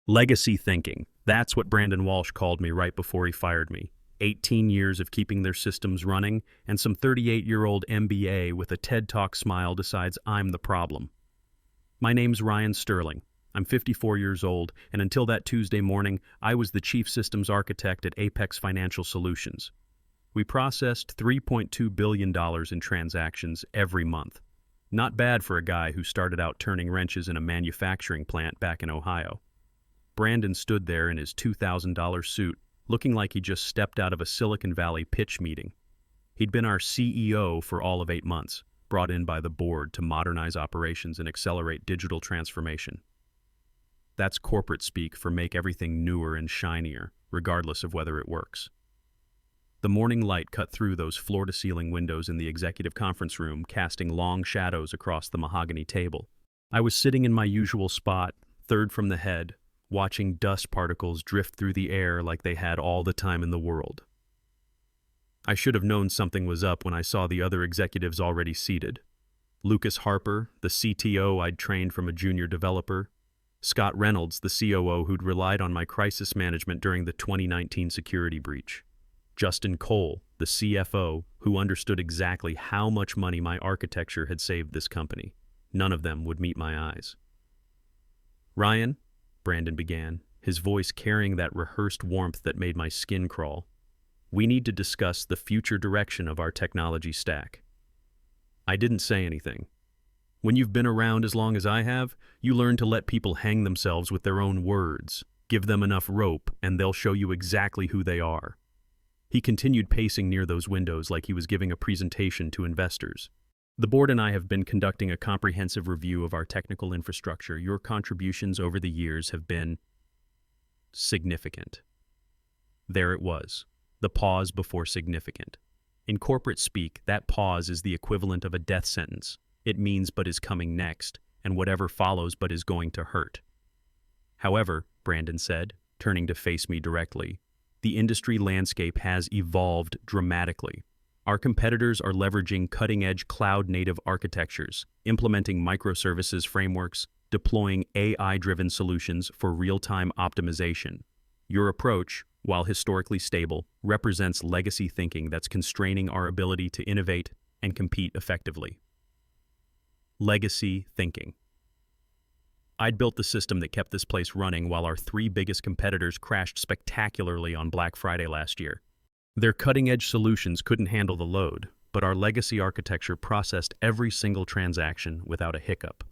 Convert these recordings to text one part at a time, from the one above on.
Legacy thinking. That's what Brandon Walsh called me right before he fired me. 18 years of keeping their systems running, and some 38-year-old MBA with a TED Talk smile decides I'm the problem. My name's Ryan Sterling. I'm 54 years old, and until that Tuesday morning, I was the chief systems architect at Apex Financial Solutions. We processed $3.2 billion in transactions every month. Not bad for a guy who started out turning wrenches in a manufacturing plant back in Ohio. Brandon stood there in his $2,000 suit, looking like he just stepped out of a Silicon Valley pitch meeting. He'd been our CEO for all of 8 months, brought in by the board to modernize operations and accelerate digital transformation. That's corporate speak for make everything newer and shinier, regardless of whether it works. The morning light cut through those floor-to-ceiling windows in the executive conference room, casting long shadows across the mahogany table. I was sitting in my usual spot, third from the head, watching dust particles drift through the air like they had all the time in the world. I should have known something was up when I saw the other executives already seated. Lucas Harper, the CTO I'd trained from a junior developer. Scott Reynolds, the COO who'd relied on my crisis management during the 2019 security breach. Justin Cole, the CFO, who understood exactly how much money my architecture had saved this company. None of them would meet my eyes. "Ryan," Brandon began, his voice carrying that rehearsed warmth that made my skin crawl, "we need to discuss the future direction of our technology stack." I didn't say anything. When you've been around as long as I have, you learn to let people hang themselves with their own words. Give them enough rope, and they'll show you exactly who they are. He continued pacing near those windows like he was giving a presentation to investors. "The board and I have been conducting a comprehensive review of our technical infrastructure. Your contributions over the years have been significant." There it was, the pause before significant. In corporate speak, that pause is the equivalent of a death sentence. It means but is coming next, and whatever follows but is going to hurt. "However," Brandon said, turning to face me directly, "the industry landscape has evolved dramatically. Our competitors are leveraging cutting-edge cloud-native architectures, implementing microservices frameworks, deploying AI-driven solutions for real-time optimization. Your approach, while historically stable, represents legacy thinking that's constraining our ability to innovate and compete effectively." Legacy thinking. I'd built the system that kept this place running while our 3 biggest competitors crashed spectacularly on Black Friday last year. Their cutting-edge solutions couldn't handle the load, but our legacy architecture processed every single transaction without a hiccup.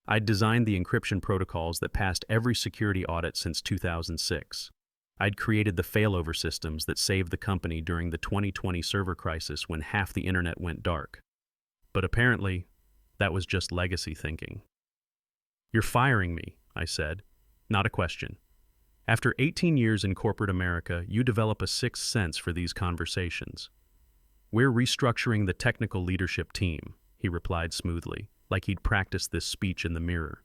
I'd designed the encryption protocols that passed every security audit since 2006. I'd created the failover systems that saved the company during the 2020 server crisis when half the internet went dark. But apparently, that was just legacy thinking. "You're firing me," I said. Not a question. After 18 years in corporate America, you develop a sixth sense for these conversations. "We're restructuring the technical leadership team," he replied smoothly, like he'd practiced this speech in the mirror.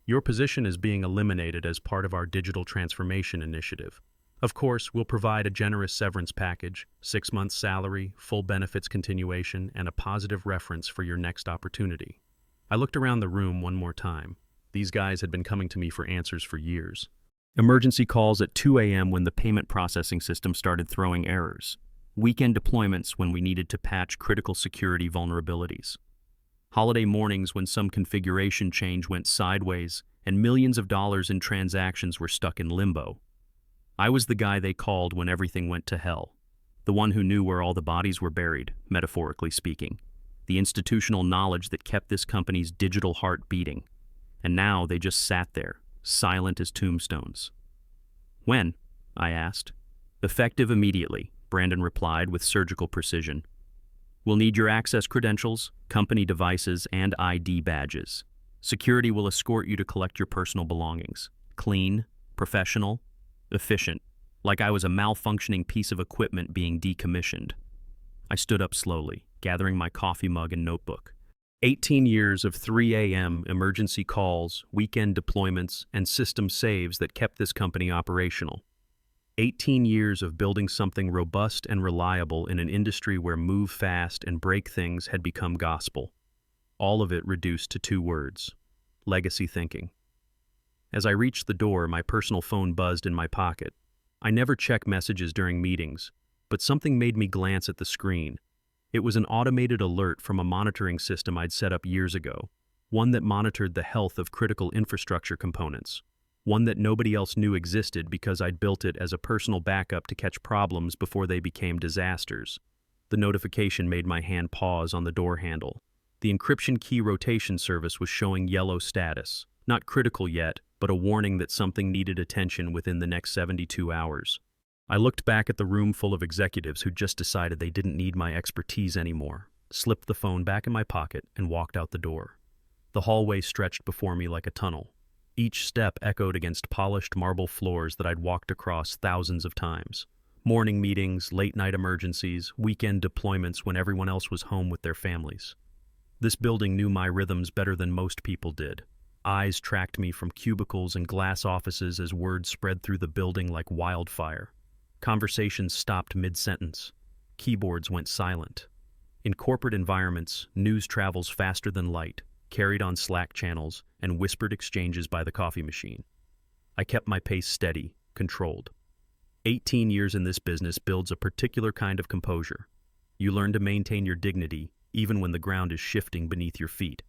"Your position is being eliminated as part of our digital transformation initiative. Of course, we'll provide a generous severance package, 6 months salary, full benefits continuation, and a positive reference for your next opportunity." I looked around the room one more time. These guys had been coming to me for answers for years. Emergency calls at 2 a.m. when the payment processing system started throwing errors. Weekend deployments when we needed to patch critical security vulnerabilities. Holiday mornings when some configuration change went sideways and millions of dollars in transactions were stuck in limbo. I was the guy they called when everything went to hell. The one who knew where all the bodies were buried, metaphorically speaking. The institutional knowledge that kept this company's digital heart beating. And now they just sat there, silent as tombstones. "When?" I asked. "Effective immediately," Brandon replied with surgical precision. "We'll need your access credentials, company devices, and ID badges. Security will escort you to collect your personal belongings. Clean, professional, efficient, like I was a malfunctioning piece of equipment being decommissioned." I stood up slowly, gathering my coffee mug and notebook. 18 years of 3 a.m. emergency calls, weekend deployments, and system saves that kept this company operational. 18 years of building something robust and reliable in an industry where move fast and break things had become gospel. All of it reduced to 2 words: legacy thinking. As I reached the door, my personal phone buzzed in my pocket. I never check messages during meetings, but something made me glance at the screen. It was an automated alert from a monitoring system I'd set up years ago, one that monitored the health of critical infrastructure components, one that nobody else knew existed because I'd built it as a personal backup to catch problems before they became disasters. The notification made my hand pause on the door handle. The encryption key rotation service was showing yellow status, not critical yet, but a warning that something needed attention within the next 72 hours. I looked back at the room full of executives who'd just decided they didn't need my expertise anymore, slipped the phone back in my pocket, and walked out the door. The hallway stretched before me like a tunnel. Each step echoed against polished marble floors that I'd walked across thousands of times. Morning meetings, late-night emergencies, weekend deployments when everyone else was home with their families. This building knew my rhythms better than most people did. Eyes tracked me from cubicles and glass offices as word spread through the building like wildfire. Conversations stopped mid-sentence. Keyboards went silent. In corporate environments, news travels faster than light, carried on Slack channels and whispered exchanges by the coffee machine. I kept my pace steady, controlled. 18 years in this business builds a particular kind of composure. You learn to maintain your dignity even when the ground is shifting beneath your feet.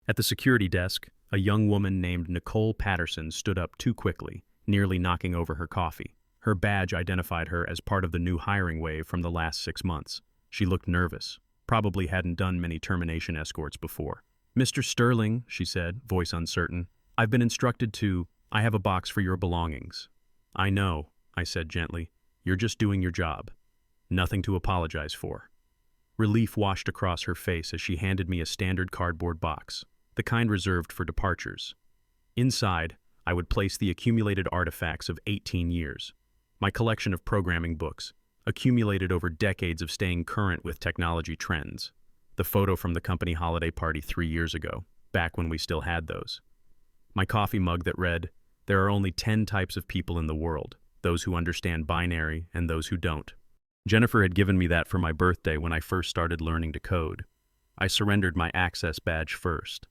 At the security desk, a young woman named Nicole Patterson stood up too quickly, nearly knocking over her coffee. Her badge identified her as part of the new hiring wave from the last 6 months. She looked nervous, probably hadn't done many termination escorts before. "Mr. Sterling," she said, voice uncertain, "I've been instructed to. I have a box for your belongings." "I know," I said gently. "You're just doing your job. Nothing to apologize for." Relief washed across her face as she handed me a standard cardboard box, the kind reserved for departures. Inside, I would place the accumulated artifacts of 18 years. My collection of programming books, accumulated over decades of staying current with technology trends. The photo from the company holiday party 3 years ago, back when we still had those. My coffee mug that read, "There are only 10 types of people in the world, those who understand binary and those who don't." Jennifer had given me that for my birthday when I first started learning to code. I surrendered my access badge first.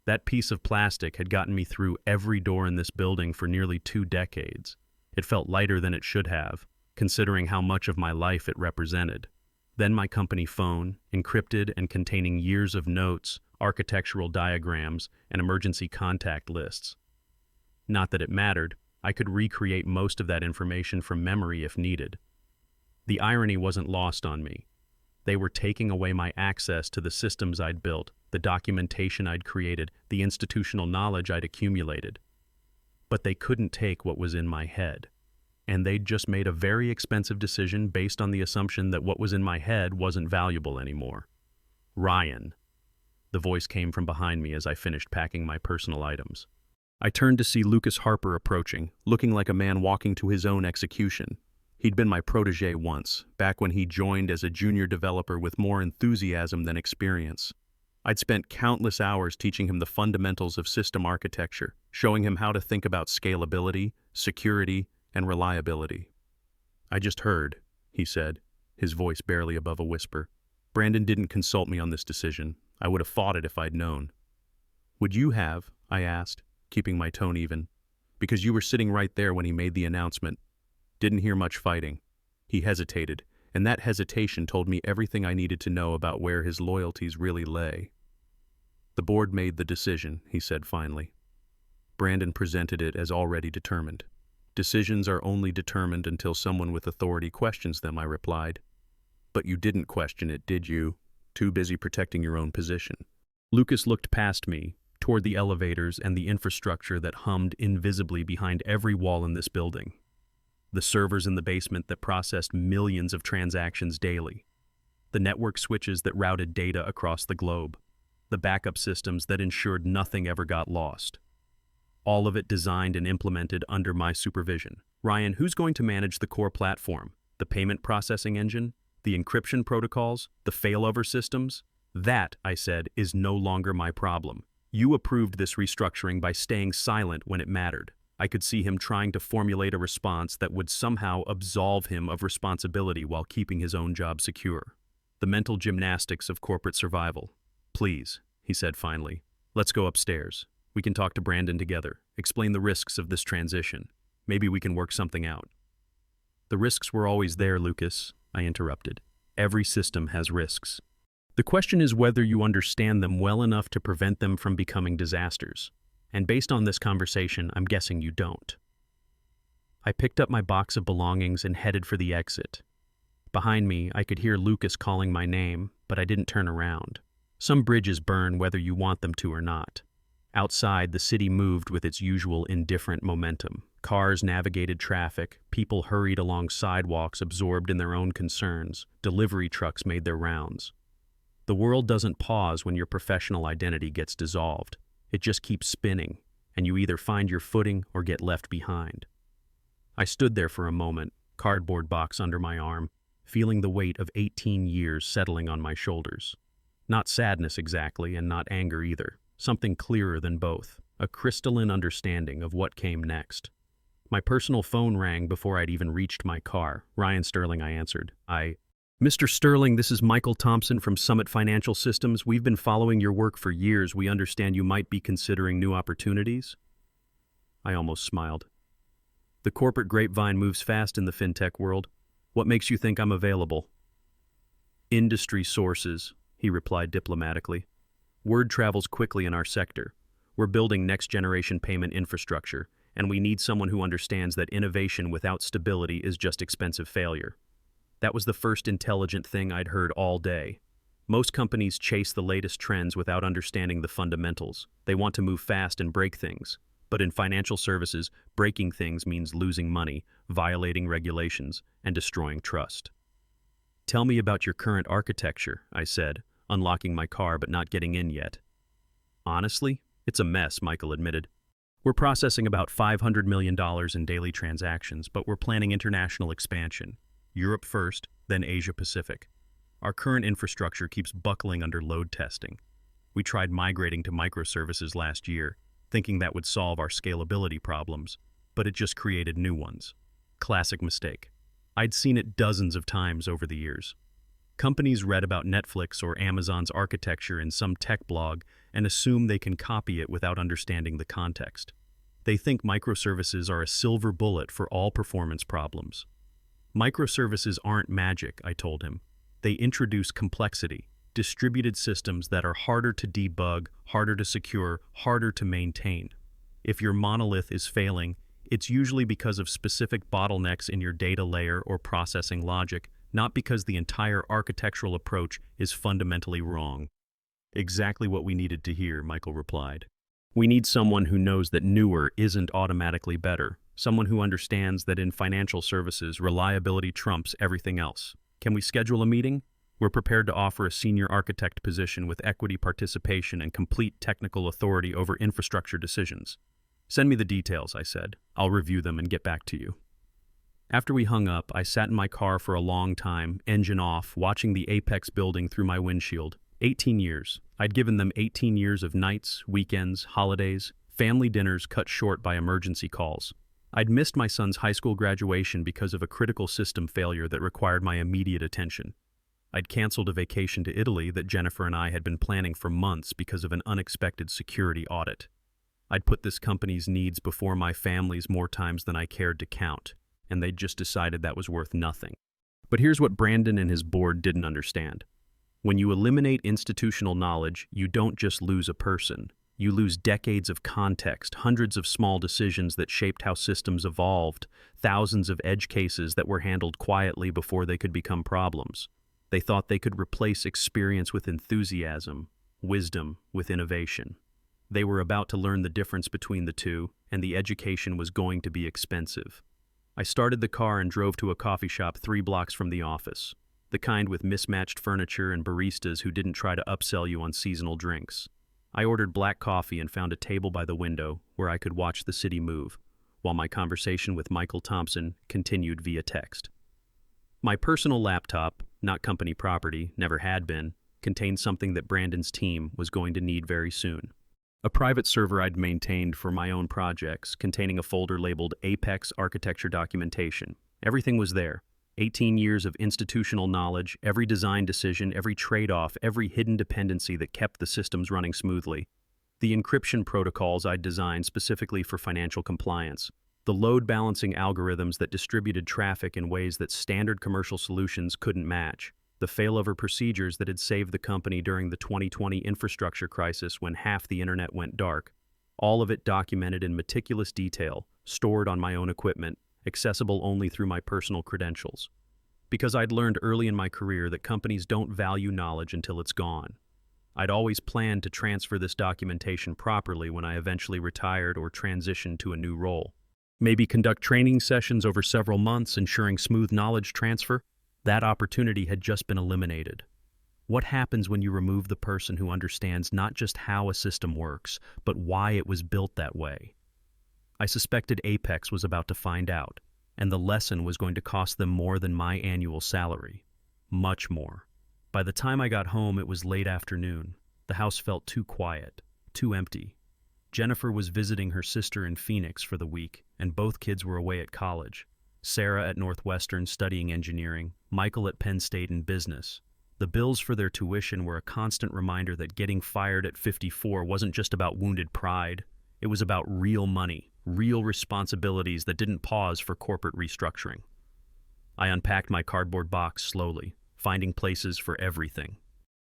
That piece of plastic had gotten me through every door in this building for nearly 2 decades. It felt lighter than it should have, considering how much of my life it represented. Then my company phone, encrypted and containing years of notes, architectural diagrams, and emergency contact lists. Not that it mattered. I could recreate most of that information from memory if needed. The irony wasn't lost on me. They were taking away my access to the systems I'd built, the documentation I'd created, the institutional knowledge I'd accumulated. But they couldn't take what was in my head. And they'd just made a very expensive decision based on the assumption that what was in my head wasn't valuable anymore. "Ryan." The voice came from behind me as I finished packing my personal items. I turned to see Lucas Harper approaching, looking like a man walking to his own execution. He'd been my protege once, back when he joined as a junior developer with more enthusiasm than experience. I'd spent countless hours teaching him the fundamentals of system architecture, showing him how to think about scalability, security, and reliability. "I just heard," he said, his voice barely above a whisper. "Brandon didn't consult me on this decision. I would have fought it if I'd known." "Would you have?" I asked, keeping my tone even. "Because you were sitting right there when he made the announcement. Didn't hear much fighting." He hesitated, and that hesitation told me everything I needed to know about where his loyalties really lay. "The board made the decision," he said finally. Brandon presented it as already determined. "Decisions are only determined until someone with authority questions them," I replied. "But you didn't question it, did you? Too busy protecting your own position." Lucas looked past me, toward the elevators and the infrastructure that hummed invisibly behind every wall in this building. The servers in the basement that processed millions of transactions daily. The network switches that routed data across the globe. The backup systems that ensured nothing ever got lost. All of it designed and implemented under my supervision. "Ryan, who's going to manage the core platform? The payment processing engine? The encryption protocols? The failover systems?" "That," I said, "is no longer my problem. You approved this restructuring by staying silent when it mattered." I could see him trying to formulate a response that would somehow absolve him of responsibility while keeping his own job secure. The mental gymnastics of corporate survival. "Please," he said finally, "let's go upstairs. We can talk to Brandon together, explain the risks of this transition. Maybe we can work something out. The risks were always there, Lucas, I interrupted. Every system has risks. The question is whether you understand them well enough to prevent them from becoming disasters. And based on this conversation, I'm guessing you don't. I picked up my box of belongings and headed for the exit. Behind me, I could hear Lucas calling my name, but I didn't turn around. Some bridges burn whether you want them to or not. Outside, the city moved with its usual indifferent momentum. Cars navigated traffic, people hurried along sidewalks absorbed in their own concerns, delivery trucks made their rounds. The world doesn't pause when your professional identity gets dissolved. It just keeps spinning, and you either find your footing or get left behind. I stood there for a moment, cardboard box under my arm, feeling the weight of 18 years settling on my shoulders. Not sadness exactly, and not anger either. Something clearer than both, a crystalline understanding of what came next. My personal phone rang before I'd even reached my car. Ryan Sterling, I answered. Mr. Sterling, this is Michael Thompson from Summit Financial Systems. We've been following your work for years. We understand you might be considering new opportunities. I almost smiled. The corporate grapevine moves fast in the fintech world. What makes you think I'm available? Industry sources, he replied diplomatically. Word travels quickly in our sector. We're building next-generation payment infrastructure, and we need someone who understands that innovation without stability is just expensive failure. That was the first intelligent thing I'd heard all day. Most companies chase the latest trends without understanding the fundamentals. They want to move fast and break things. But in financial services, breaking things means losing money, violating regulations, and destroying trust. Tell me about your current architecture, I said, unlocking my car but not getting in yet. Honestly, it's a mess, Michael admitted. We're processing about $500 million in daily transactions, but we're planning international expansion. Europe first, then Asia Pacific. Our current infrastructure keeps buckling under load testing. We tried migrating to microservices last year, thinking that would solve our scalability problems, but it just created new ones. Classic mistake. I'd seen it dozens of times over the years. Companies read about Netflix or Amazon's architecture in some tech blog and assume they can copy it without understanding the context. They think microservices are a silver bullet for all performance problems. Microservices aren't magic, I told him. They introduce complexity, distributed systems that are harder to debug, harder to secure, harder to maintain. If your monolith is failing, it's usually because of specific bottlenecks in your data layer or processing logic, not because the entire architectural approach is fundamentally wrong. Exactly what we needed to hear, Michael replied. We need someone who knows that newer isn't automatically better, someone who understands that in financial services, reliability trumps everything else. Can we schedule a meeting? We're prepared to offer a senior architect position with equity participation and complete technical authority over infrastructure decisions. Send me the details, I said. I'll review them and get back to you. After we hung up, I sat in my car for a long time, engine off, watching the Apex building through my windshield. 18 years. I'd given them 18 years of nights, weekends, holidays, family dinners cut short by emergency calls. I'd missed my son's high school graduation because of a critical system failure that required my immediate attention. I'd canceled a vacation to Italy that Jennifer and I had been planning for months because of an unexpected security audit. I'd put this company's needs before my family's more times than I cared to count, and they'd just decided that was worth nothing. But here's what Brandon and his board didn't understand. When you eliminate institutional knowledge, you don't just lose a person. You lose decades of context, hundreds of small decisions that shaped how systems evolved, thousands of edge cases that were handled quietly before they could become problems. They thought they could replace experience with enthusiasm, wisdom with innovation. They were about to learn the difference between the two, and the education was going to be expensive. I started the car and drove to a coffee shop 3 blocks from the office, the kind with mismatched furniture and baristas who didn't try to upsell you on seasonal drinks. I ordered black coffee and found a table by the window where I could watch the city move, while my conversation with Michael Thompson continued via text. My personal laptop, not company property, never had been, contained something that Brandon's team was going to need very soon. A private server I'd maintained for my own projects, containing a folder labeled Apex Architecture Documentation. Everything was there. 18 years of institutional knowledge, every design decision, every trade-off, every hidden dependency that kept the systems running smoothly. The encryption protocols I'd designed specifically for financial compliance, the load balancing algorithms that distributed traffic in ways that standard commercial solutions couldn't match, the failover procedures that had saved the company during the 2020 infrastructure crisis when half the internet went dark, all of it documented in meticulous detail, stored on my own equipment, accessible only through my personal credentials. Because I'd learned early in my career that companies don't value knowledge until it's gone. I'd always planned to transfer this documentation properly when I eventually retired or transitioned to a new role. Maybe conduct training sessions over several months, ensuring smooth knowledge transfer. That opportunity had just been eliminated. What happens when you remove the person who understands not just how a system works, but why it was built that way? I suspected Apex was about to find out, and the lesson was going to cost them more than my annual salary. Much more. By the time I got home, it was late afternoon. The house felt too quiet, too empty. Jennifer was visiting her sister in Phoenix for the week, and both kids were away at college. Sarah at Northwestern studying engineering, Michael at Penn State in business. The bills for their tuition were a constant reminder that getting fired at 54 wasn't just about wounded pride. It was about real money, real responsibilities that didn't pause for corporate restructuring. I unpacked my cardboard box slowly, finding places for everything.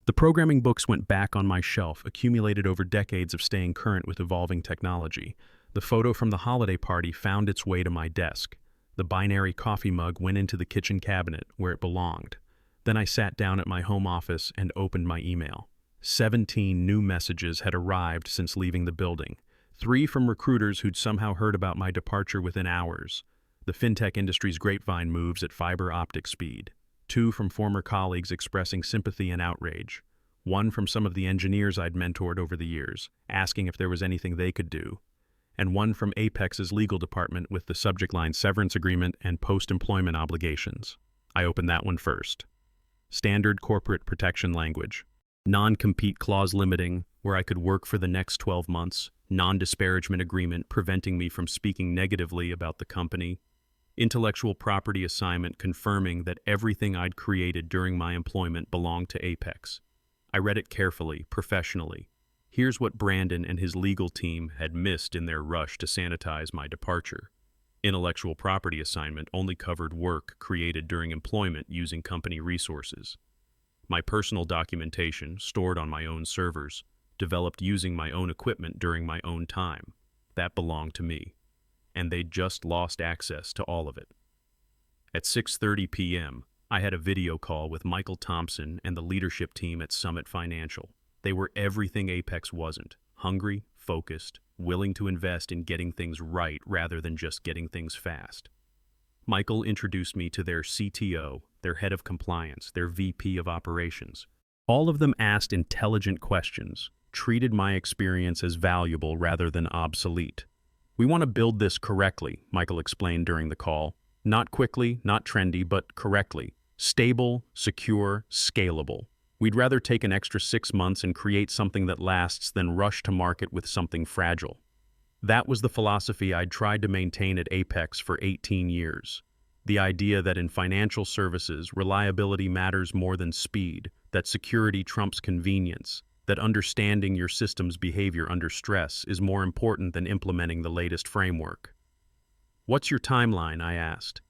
The programming books went back on my shelf, accumulated over decades of staying current with evolving technology. The photo from the holiday party found its way to my desk. The binary coffee mug went into the kitchen cabinet, where it belonged. Then I sat down at my home office and opened my email. 17 new messages had arrived since leaving the building. 3 from recruiters who'd somehow heard about my departure within hours. The fintech industry's grapevine moves at fiber optic speed. 2 from former colleagues expressing sympathy and outrage. 1 from some of the engineers I'd mentored over the years, asking if there was anything they could do. And 1 from Apex's legal department with the subject line severance agreement and post-employment obligations. I opened that one first. Standard corporate protection language. Non-compete clause limiting, where I could work for the next 12 months. Non-disparagement agreement preventing me from speaking negatively about the company. Intellectual property assignment confirming that everything I'd created during my employment belonged to Apex. I read it carefully, professionally. Here's what Brandon and his legal team had missed in their rush to sanitize my departure. Intellectual property assignment only covered work created during employment using company resources. My personal documentation, stored on my own servers, developed using my own equipment during my own time. That belonged to me. And they'd just lost access to all of it. At 6:30 p.m., I had a video call with Michael Thompson and the leadership team at Summit Financial. They were everything Apex wasn't: hungry, focused, willing to invest in getting things right rather than just getting things fast. Michael introduced me to their CTO, their head of compliance, their VP of operations. All of them asked intelligent questions, treated my experience as valuable rather than obsolete. "We want to build this correctly," Michael explained during the call. "Not quickly, not trendy, but correctly. Stable, secure, scalable. We'd rather take an extra 6 months and create something that lasts than rush to market with something fragile." That was the philosophy I'd tried to maintain at Apex for 18 years. The idea that in financial services, reliability matters more than speed, that security trumps convenience, that understanding your system's behavior under stress is more important than implementing the latest framework. "What's your timeline?" I asked.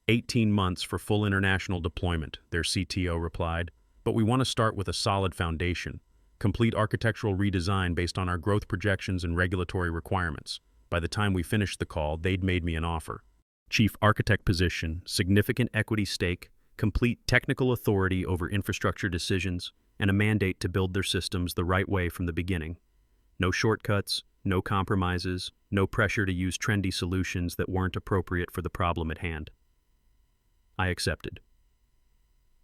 18 months for full international deployment, their CTO replied. "But we want to start with a solid foundation. Complete architectural redesign based on our growth projections and regulatory requirements." By the time we finished the call, they'd made me an offer. Chief architect position, significant equity stake, complete technical authority over infrastructure decisions, and a mandate to build their systems the right way from the beginning. No shortcuts, no compromises, no pressure to use trendy solutions that weren't appropriate for the problem at hand. I accepted.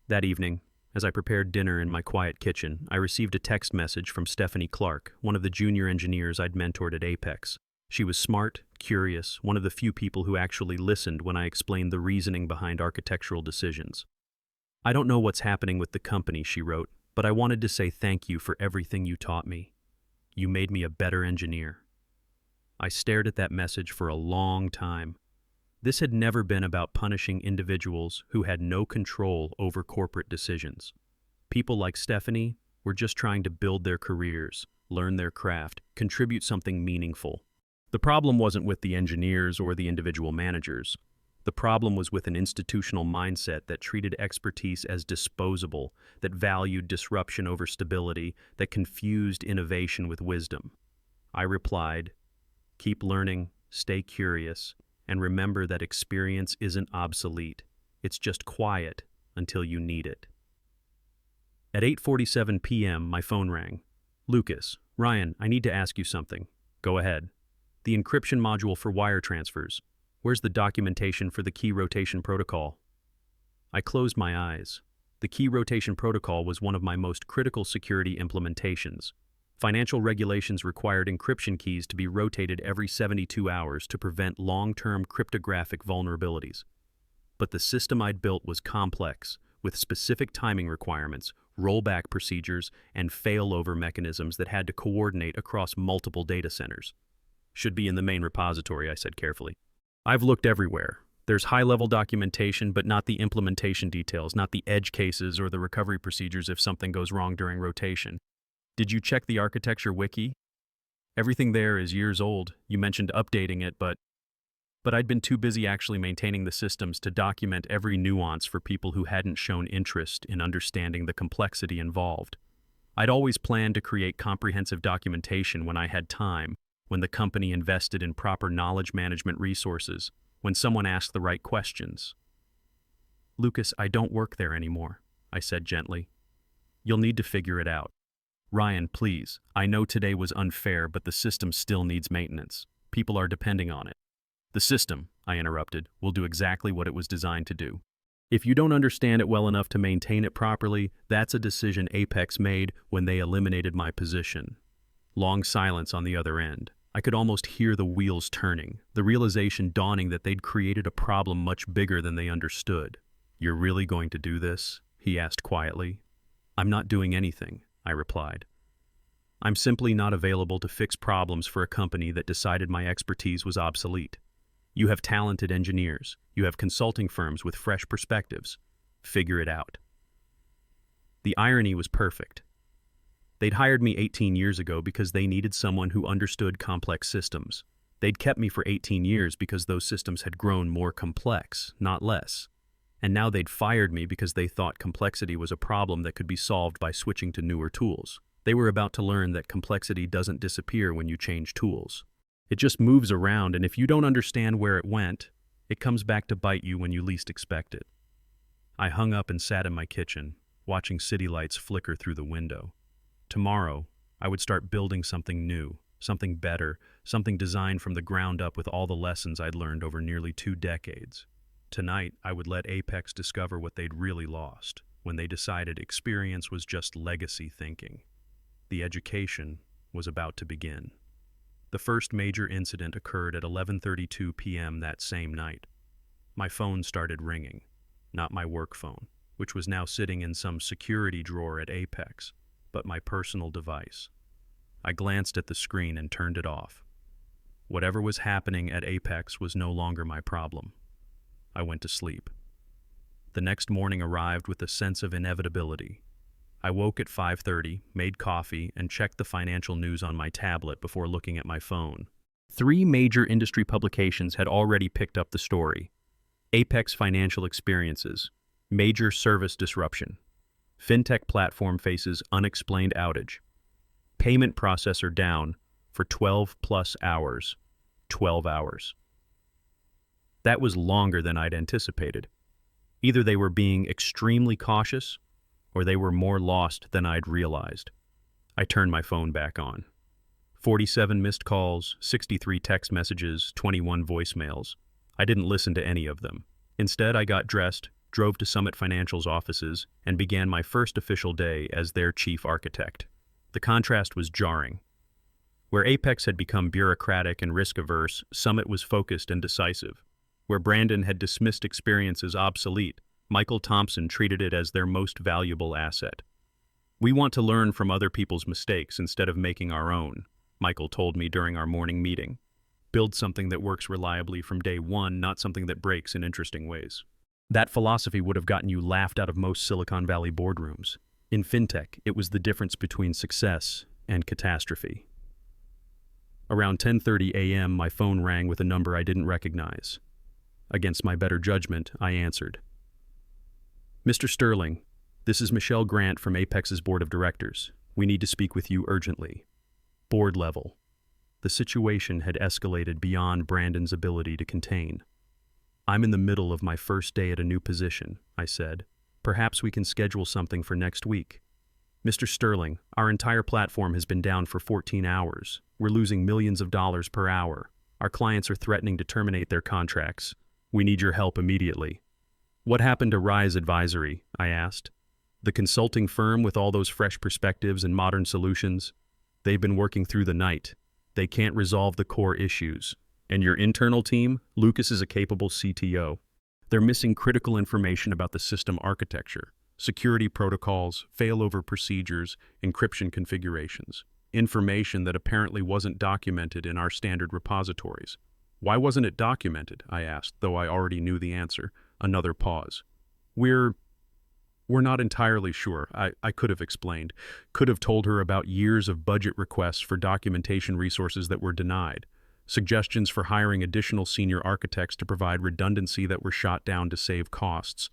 That evening, as I prepared dinner in my quiet kitchen, I received a text message from Stephanie Clark, one of the junior engineers I'd mentored at Apex. She was smart, curious, one of the few people who actually listened when I explained the reasoning behind architectural decisions. "I don't know what's happening with the company," she wrote, "but I wanted to say thank you for everything you taught me. You made me a better engineer." I stared at that message for a long time. This had never been about punishing individuals who had no control over corporate decisions. People like Stephanie were just trying to build their careers, learn their craft, contribute something meaningful. The problem wasn't with the engineers or the individual managers. The problem was with an institutional mindset that treated expertise as disposable, that valued disruption over stability, that confused innovation with wisdom. I replied, keep learning, stay curious, and remember that experience isn't obsolete. It's just quiet until you need it. At 8:47 p.m., my phone rang. Lucas, Ryan, I need to ask you something. Go ahead. The encryption module for wire transfers. Where's the documentation for the key rotation protocol? I closed my eyes. The key rotation protocol was one of my most critical security implementations. Financial regulations required encryption keys to be rotated every 72 hours to prevent long-term cryptographic vulnerabilities. But the system I'd built was complex, with specific timing requirements, rollback procedures, and failover mechanisms that had to coordinate across multiple data centers. Should be in the main repository, I said carefully. I've looked everywhere. There's high-level documentation, but not the implementation details, not the edge cases or the recovery procedures if something goes wrong during rotation. Did you check the architecture wiki? Everything there is years old. You mentioned updating it, but I'd been too busy actually maintaining the systems to document every nuance for people who hadn't shown interest in understanding the complexity involved. I'd always planned to create comprehensive documentation when I had time, when the company invested in proper knowledge management resources, when someone asked the right questions. Lucas, I don't work there anymore, I said gently. You'll need to figure it out. Ryan, please, I know today was unfair, but the system still needs maintenance. People are depending on it. The system, I interrupted, will do exactly what it was designed to do. If you don't understand it well enough to maintain it properly, that's a decision Apex made when they eliminated my position. Long silence on the other end. I could almost hear the wheels turning, the realization dawning that they'd created a problem much bigger than they understood. You're really going to do this? He asked quietly. I'm not doing anything, I replied. I'm simply not available to fix problems for a company that decided my expertise was obsolete. You have talented engineers. You have consulting firms with fresh perspectives. Figure it out. The irony was perfect. They'd hired me 18 years ago because they needed someone who understood complex systems. They'd kept me for 18 years because those systems had grown more complex, not less. And now they'd fired me because they thought complexity was a problem that could be solved by switching to newer tools. They were about to learn that complexity doesn't disappear when you change tools. It just moves around, and if you don't understand where it went, it comes back to bite you when you least expect it. I hung up and sat in my kitchen, watching city lights flicker through the window. Tomorrow, I would start building something new, something better, something designed from the ground up with all the lessons I'd learned over nearly 2 decades. Tonight, I would let Apex discover what they'd really lost, when they decided experience was just legacy thinking. The education was about to begin. The first major incident occurred at 11:32 p.m. that same night. My phone started ringing, not my work phone, which was now sitting in some security drawer at Apex, but my personal device. I glanced at the screen and turned it off. Whatever was happening at Apex was no longer my problem. I went to sleep. The next morning arrived with a sense of inevitability. I woke at 5:30, made coffee, and checked the financial news on my tablet before looking at my phone. 3 major industry publications had already picked up the story. Apex Financial Experiences, major service disruption. Fintech platform faces unexplained outage. Payment processor down for 12 plus hours. 12 hours. That was longer than I'd anticipated. Either they were being extremely cautious, or they were more lost than I'd realized. I turned my phone back on. 47 missed calls, 63 text messages, 21 voicemails. I didn't listen to any of them. Instead, I got dressed, drove to Summit Financial's offices, and began my first official day as their chief architect. The contrast was jarring. Where Apex had become bureaucratic and risk-averse, Summit was focused and decisive. Where Brandon had dismissed experience as obsolete, Michael Thompson treated it as their most valuable asset. We want to learn from other people's mistakes instead of making our own, Michael told me during our morning meeting. Build something that works reliably from day one, not something that breaks in interesting ways. That philosophy would have gotten you laughed out of most Silicon Valley boardrooms. In fintech, it was the difference between success and catastrophe. Around 10:30 a.m., my phone rang with a number I didn't recognize. Against my better judgment, I answered. "Mr. Sterling, this is Michelle Grant from Apex's Board of Directors. We need to speak with you urgently." Board level. The situation had escalated beyond Brandon's ability to contain. "I'm in the middle of my first day at a new position," I said. "Perhaps we can schedule something for next week." "Mr. Sterling, our entire platform has been down for 14 hours. We're losing millions of dollars per hour. Our clients are threatening to terminate their contracts. We need your help immediately." "What happened to Rise Advisory?" I asked. "The consulting firm with all those fresh perspectives and modern solutions? They've been working through the night. They can't resolve the core issues. And your internal team? Lucas is a capable CTO. They're missing critical information about the system architecture, security protocols, failover procedures, encryption configurations. Information that apparently wasn't documented in our standard repositories." "Why wasn't it documented?" I asked, though I already knew the answer. Another pause. We're not entirely sure," I could have explained. Could have told her about years of budget requests for documentation resources that were denied, suggestions for hiring additional senior architects to provide redundancy that were shot down to save costs,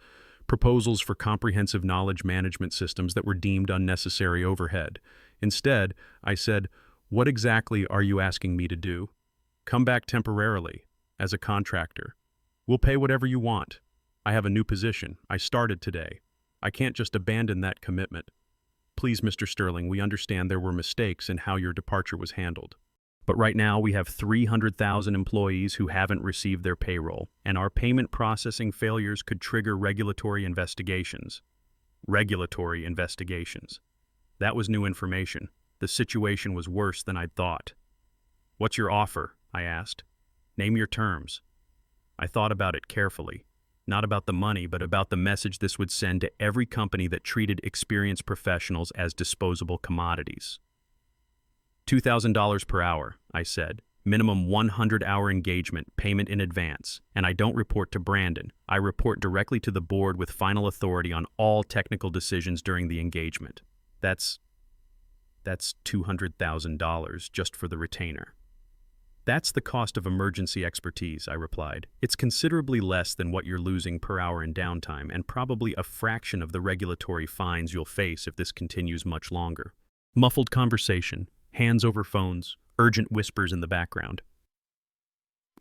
proposals for comprehensive knowledge management systems that were deemed unnecessary overhead. Instead, I said, "What exactly are you asking me to do?" "Come back temporarily, as a contractor. We'll pay whatever you want. I have a new position. I started today. I can't just abandon that commitment. Please, Mr. Sterling, we understand there were mistakes in how your departure was handled. But right now we have 300,000 employees who haven't received their payroll, and our payment processing failures could trigger regulatory investigations." Regulatory investigations. That was new information. The situation was worse than I'd thought. "What's your offer?" I asked. "Name your terms." I thought about it carefully. Not about the money, but about the message this would send to every company that treated experienced professionals as disposable commodities. $2,000 per hour, I said. Minimum 100-hour engagement, payment in advance. And I don't report to Brandon. I report directly to the board with final authority on all technical decisions during the engagement. That's $200,000 just for the retainer. "That's the cost of emergency expertise," I replied. "It's considerably less than what you're losing per hour in downtime, and probably a fraction of the regulatory fines you'll face if this continues much longer." Muffled conversation, hands over phones, urgent whispers in the background.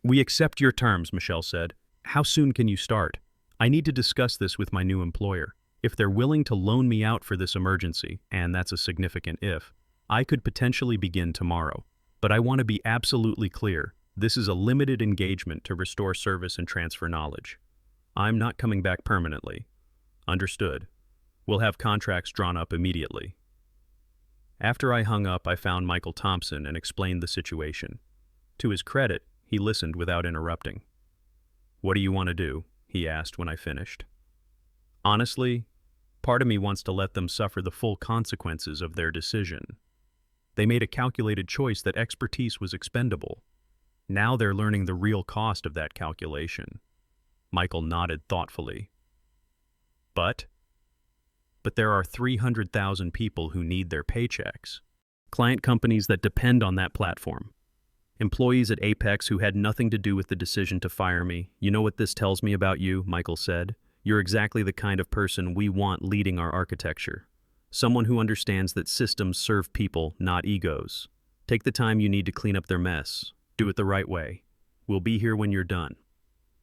"We accept your terms," Michelle said. "How soon can you start? I need to discuss this with my new employer. If they're willing to loan me out for this emergency, and that's a significant if, I could potentially begin tomorrow. But I want to be absolutely clear. This is a limited engagement to restore service and transfer knowledge. I'm not coming back permanently." "Understood. We'll have contracts drawn up immediately." After I hung up, I found Michael Thompson and explained the situation. To his credit, he listened without interrupting. "What do you want to do?" he asked when I finished. "Honestly, part of me wants to let them suffer the full consequences of their decision. They made a calculated choice that expertise was expendable. Now they're learning the real cost of that calculation." Michael nodded thoughtfully. But there are 300,000 people who need their paychecks. Client companies that depend on that platform. Employees at Apex who had nothing to do with the decision to fire me. "You know what this tells me about you," Michael said. "You're exactly the kind of person we want leading our architecture. Someone who understands that systems serve people, not egos. Take the time you need to clean up their mess. Do it the right way. We'll be here when you're done."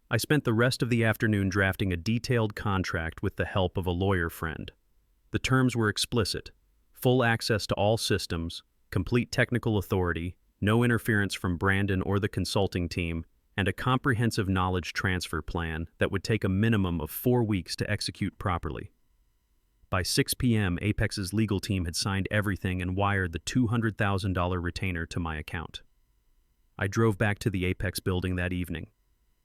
I spent the rest of the afternoon drafting a detailed contract with the help of a lawyer friend. The terms were explicit: full access to all systems, complete technical authority, no interference from Brandon or the consulting team, and a comprehensive knowledge transfer plan that would take a minimum of 4 weeks to execute properly. By 6 p.m., Apex's legal team had signed everything and wired the $200,000 retainer to my account. I drove back to the Apex building that evening.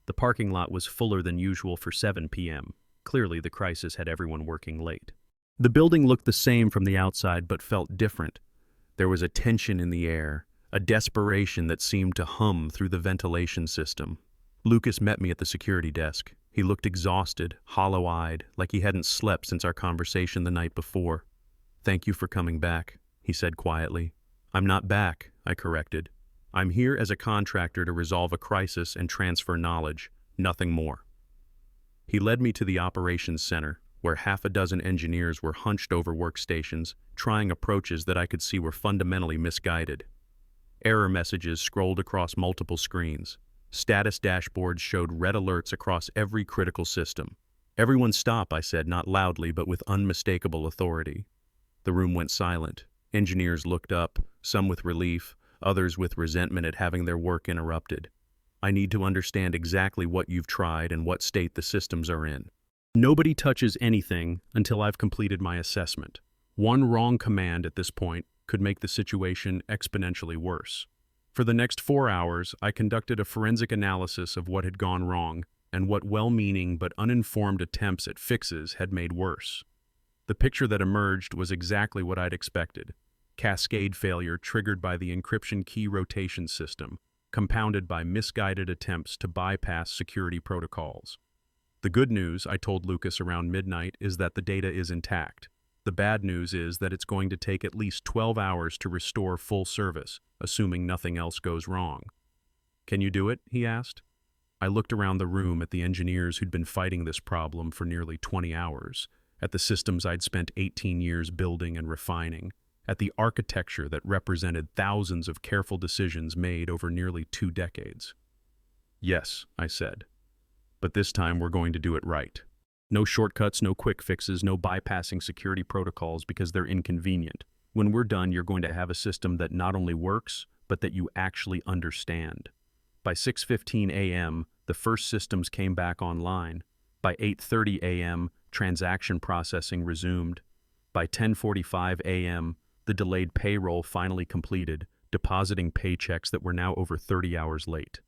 The parking lot was fuller than usual for 7 p.m. Clearly, the crisis had everyone working late. The building looked the same from the outside, but felt different. There was a tension in the air, a desperation that seemed to hum through the ventilation system. Lucas met me at the security desk. He looked exhausted, hollow-eyed, like he hadn't slept since our conversation the night before. "Thank you for coming back," he said quietly. I'm not back, I corrected. I'm here as a contractor to resolve a crisis and transfer knowledge, nothing more. He led me to the operations center, where half a dozen engineers were hunched over workstations, trying approaches that I could see were fundamentally misguided. Error messages scrolled across multiple screens. Status dashboards showed red alerts across every critical system. "Everyone stop," I said, not loudly but with unmistakable authority. The room went silent. Engineers looked up, some with relief, others with resentment at having their work interrupted. "I need to understand exactly what you've tried and what state the systems are in." Nobody touches anything until I've completed my assessment. One wrong command at this point could make the situation exponentially worse. For the next 4 hours, I conducted a forensic analysis of what had gone wrong and what well-meaning but uninformed attempts at fixes had made worse. The picture that emerged was exactly what I'd expected. Cascade failure triggered by the encryption key rotation system, compounded by misguided attempts to bypass security protocols. The good news, I told Lucas around midnight, is that the data is intact. The bad news is that it's going to take at least 12 hours to restore full service, assuming nothing else goes wrong. "Can you do it?" he asked. I looked around the room at the engineers who'd been fighting this problem for nearly 20 hours, at the systems I'd spent 18 years building and refining, at the architecture that represented thousands of careful decisions made over nearly 2 decades. "Yes," I said. "But this time we're going to do it right. No shortcuts, no quick fixes, no bypassing security protocols because they're inconvenient. When we're done, you're going to have a system that not only works, but that you actually understand." By 6:15 a.m., the first systems came back online. By 8:30 a.m., transaction processing resumed. By 10:45 a.m., the delayed payroll finally completed, depositing paychecks that were now over 30 hours late.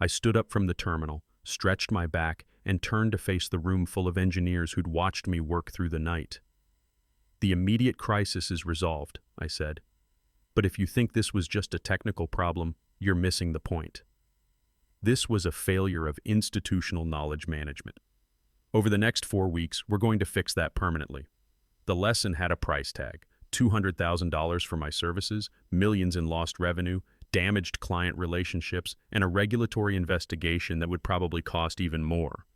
I stood up from the terminal, stretched my back, and turned to face the room full of engineers who'd watched me work through the night. "The immediate crisis is resolved," I said. "But if you think this was just a technical problem, you're missing the point. This was a failure of institutional knowledge management. Over the next 4 weeks, we're going to fix that permanently." The lesson had a price tag: $200,000 for my services, millions in lost revenue, damaged client relationships, and a regulatory investigation that would probably cost even more.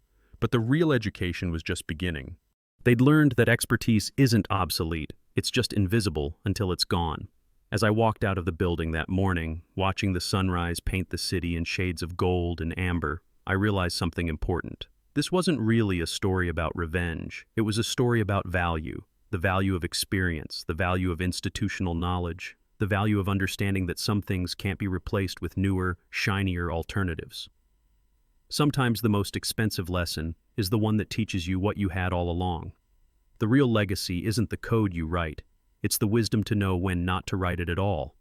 But the real education was just beginning. They'd learned that expertise isn't obsolete, it's just invisible until it's gone. As I walked out of the building that morning, watching the sunrise paint the city in shades of gold and amber, I realized something important. This wasn't really a story about revenge. It was a story about value, the value of experience, the value of institutional knowledge, the value of understanding that some things can't be replaced with newer, shinier alternatives. Sometimes the most expensive lesson is the one that teaches you what you had all along. The real legacy isn't the code you write, it's the wisdom to know when not to write it at all.